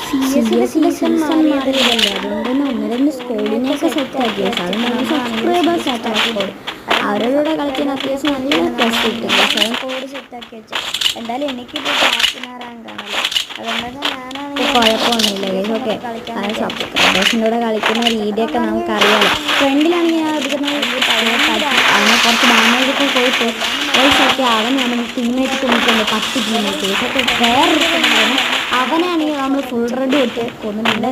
Seriously season മാറിയതല്ലേ, അതുകൊണ്ട് തന്നെ ഒന്ന് രണ്ട് സ്കോഡിനെയൊക്കെ സെറ്റാക്കി. അത് നമ്മൾ സബ്സ്ക്രൈബേഴ്സ് സെറ്റാക്കി. അവരോട് കളിക്കാൻ അത്യാവശ്യം നല്ല പ്ലസ് കിട്ടും. സ്വയം കോഡ് സെറ്റാക്കി വെച്ച എന്തായാലും എനിക്കിപ്പോൾ റാങ്കാണല്ലോ, അതുകൊണ്ട് ഞാനാണെങ്കിൽ കുഴപ്പമൊന്നുമില്ല ഗൈസ്. ഓക്കെ, സബ്സ്ക്രൈബേഴ്സിൻ്റെ കൂടെ കളിക്കുന്ന രീതിയൊക്കെ നമുക്കറിയാമല്ലോ. ഫ്രണ്ടിലാണെങ്കിൽ ഞാൻ എടുക്കുന്നത് അവനെ കുറച്ച് ഡാമേജൊക്കെ പോയിട്ട് ഗൈസൊക്കെ അവനാണ് ടീമേറ്റ് കൊണ്ടിട്ടുണ്ട് 10 ടീമേറ്റ് ഗൈസൊക്കെ. വേറൊരു അവനാണെങ്കിൽ നമ്മൾ ഫുൾ റെഡ് ഇട്ട് കൊന്നിട്ടുണ്ട്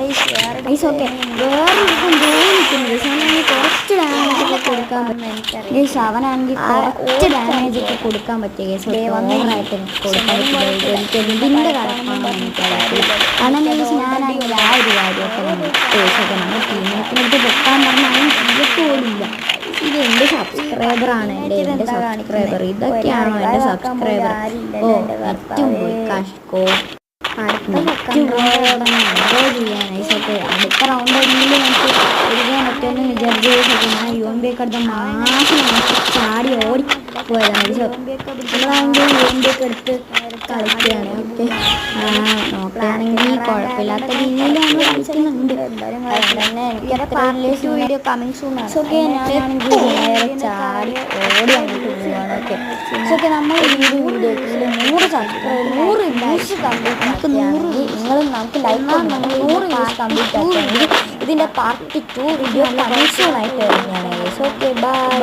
ഗൈസൊക്കെ. വേറൊരു ജോലി നിൽക്കുന്നത് ഗൈസാണെങ്കിൽ കുറച്ച് ഡാമേജൊക്കെ കൊടുക്കാൻ പറ്റും ഗൈസ്. അവനാണെങ്കിൽ കുറച്ച് ഡാമേജൊക്കെ കൊടുക്കാൻ പറ്റിയ ഗൈസ്, ഓവറായിട്ട് കൊടുക്കാൻ പറ്റില്ല. എനിക്ക് ഇതിൻ്റെ കാര്യമാണ് എനിക്കറിയാം. കാരണം ഗൈസ് ഞാനാണെങ്കിൽ ആ ഒരു കാര്യമൊക്കെ ഗൈസൊക്കെ നമ്മൾ ടീമേറ്റിനടുത്ത് വെക്കാൻ പറഞ്ഞാൽ പോലില്ല. ഇത് എൻ്റെ സബ്സ്ക്രൈബറാണ്, എൻ്റെ സബ്സ്ക്രൈബർ. ഇതൊക്കെയാണോ എൻ്റെ സബ്സ്ക്രൈബർ? ഓ ഏറ്റവും പോയി കഷ്കോ എന്തോ ചെയ്യാനൈസൊക്കെ. അടുത്ത റൗണ്ട് എങ്കിലും നമുക്ക് എഴുതാൻ പറ്റുമെന്ന് വിചാരിച്ചൊക്കെ ഞാൻ UMP ഒക്കെ എടുത്ത മാസം ചാടി ഓടി പോയതാണ്. നമ്മളാണെങ്കിൽ UMP ഒക്കെ എടുത്ത് കളിക്കുകയാണ്. ഓക്കെ, നോക്കുകയാണെങ്കിൽ കുഴപ്പമില്ലാത്ത രീതിയിൽ നമ്മൾ കളിക്കുന്നുണ്ട്. എനിക്ക് വീഡിയോ കമ്മിങ് സൂൺ ആണ്. ഓക്കെ, ഞാനാണെങ്കിൽ നേരെ ചാടി ഓടി അങ്ങോട്ട് പോവുകയാണ്. ഓക്കെ ഓക്കെ, നമ്മൾ ഈ വീഡിയോയിൽ 100 സബ്സ്ക്രൈബ് 100 വ്യൂസ് കംപ്ലീറ്റ് ആക്കുകയാണെങ്കിൽ നമുക്ക് ലൈക്ക് 100 വ്യൂസ് കംപ്ലീറ്റ് ആക്കുകയാണെങ്കിൽ ഇതിൻ്റെ പാർട്ട് 2 വീഡിയോ കമ്മിങ് സൂൺ ആയിട്ട് വരുന്നതാണ്. Okay, by.